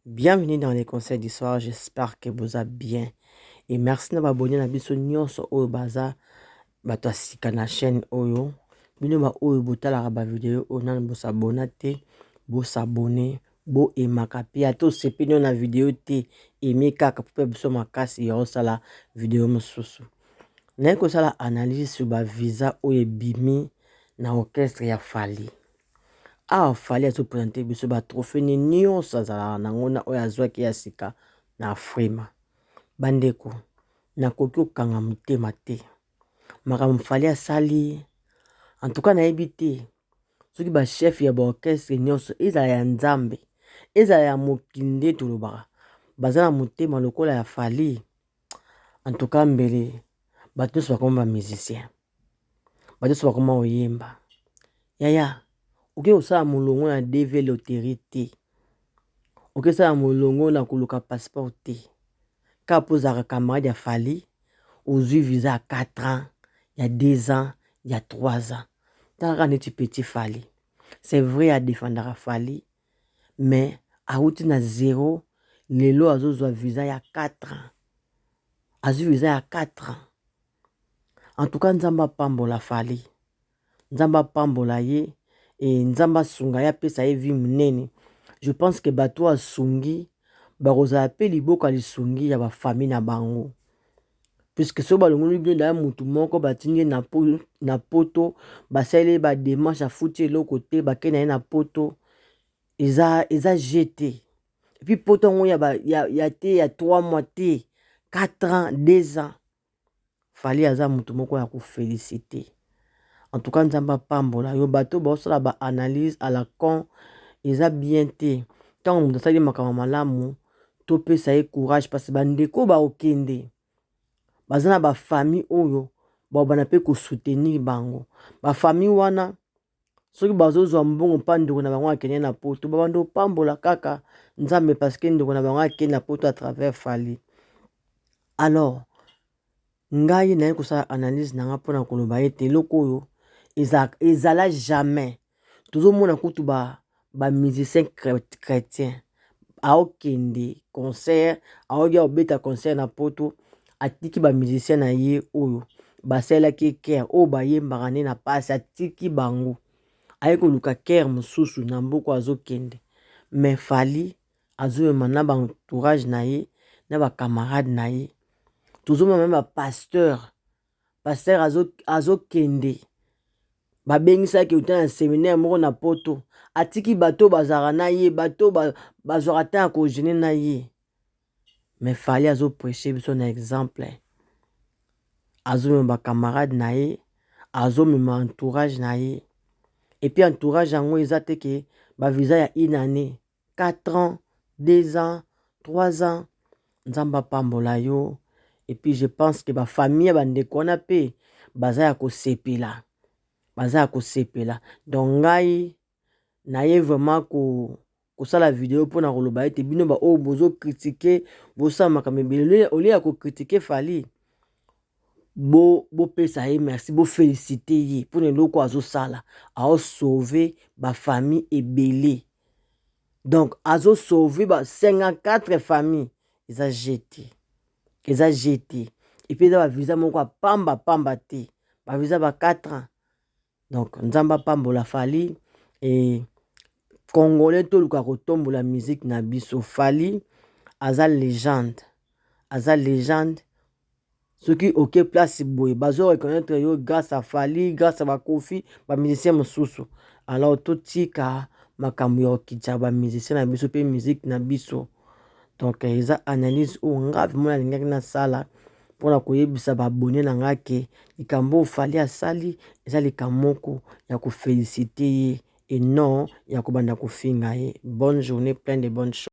Bienvenue dans les conseils d'histoire, j'espère que vous allez bien. Et merci de vous abonner à la nyonso oyo baza bato asika na chaîne oyo. Bino ba oyo botala ba vidéo oyo bo s'abonner te, bo s'abonner, bo emaka pe ato sepino na vidéo te emi kaka pour biso makasi ya osala vidéo mosusu. Na ko sala analyse sur ba visa oyo bimi na orchestre ya Fally. Fally a présenté biso ba trophée ni nyonso azala nango na oyo azwaki ya sika na Afrima. Bandeko nakoki okanga motema te makambo Fally asali en tout cas nayebi te soki ba chef ya ba orchestre nyonso ezala ya nzambe ezala ya mokinde tolobaka baza na motema lokola ya Fally. En tout cas mbele bato nyonso bakoma ba musicien, bato nyonso bakoma oyemba yaya. Oke osala molongo na DV loterie te, oke osala molongo na koluka passeport te, ka pozaka camarade ya Fally ozwi visa ya 4 ans, ya 2 ans, ya 3 ans. Taka neti petit Fally. C'est vrai à défendre Fally, mais auti na 0 lelo azozwa visa ya 4 ans. Azwi visa ya 4 ans. En tout cas nzamba pambola Fally. Nzamba pambola ye. Et nzamba sunga ya pesa ye vie munene. Je pense que bato a sungi baroza pe liboka li sungi ya ba famille na bango. Puisque so balongoli bien da mutu moko batinye na poto basale ba démarche a fouti eloko te bakena ye na poto eza jeté. Et puis poto ngo ya te ya 3 mois te 4 ans 2 ans. Fally aza mutu moko ya ko féliciter. En tout cas, nzamba pambola yo bato bosala ba analyse à la con eza bien te. Tant on sali makama malamu to pesa ye courage parce que bandeko ba okende. Bazana ba famille oyo ba bana pe ko soutenir bango. Ba famille wana soki bazozwa mbongo pa ndeko na bango akende na poto ba bando pambola kaka nzambe parce que ndeko na bango akende na poto à travers Fally. Alors ngai na ko sa analyse na nga pona koloba ete loko oyo ezala jamais toujours mona kutu ba musicien chrétien aokende concert aoya obeta concert na poto atiki ba musicien na ye oyo basalaki care oyo bayembaka nde na pasi atiki bango aye koluka care mosusu na mboka azokende. Mais Fally azoyema na ba entourage na ye na ba camarade na ye toujours même ba pasteur azokende babengisaki uta na séminaire moko na poto atiki bato bazaka na ye bato bazwaka ta ko gêner na ye. Mais Fally azoprêcher biso na exemple azomema ba camarade na ye azomema entourage na ye. Et puis entourage yango eza te ke ba visa ya 1 année 4 ans 2 ans 3 ans. Nzamba pambola yo. Et puis je pense que ba famille bandeko wana pe baza ya kosepela. Baza kosepela. Donc ngai naye vraiment ko sala vidéo pona koloba ete bino ba o bozo critiquer bosa makambe belé olia ko critiquer Fally bo pesa ye merci bo féliciter ye pour ne loko azo sala a sauver ba famille ebelé. Donc azo sauver ba 54 familles eza jeté. Eza jeté. Et puis ba visa moko pamba te. Ba visa ba 4 ans. Donc nzamba pambola Fally et congolais to luka kotombola la musique na biso. Fally aza légende. Aza légende. Ceux qui ok place boy bazo reconnaître yo grâce à Fally, grâce à ba Kofi, ba musicien mosusu. Alors tout tika makambo yo kitcha ba musicien na biso pe musique na biso. Donc eza analyse ou ngave mona lingaki na sala pona koyebisa ba abonné na nga ke likambo Fally asali eza likamoko ya ko féliciter ye et non ya ko banda ko finga ye. Bonne journée, plein de bonnes choses.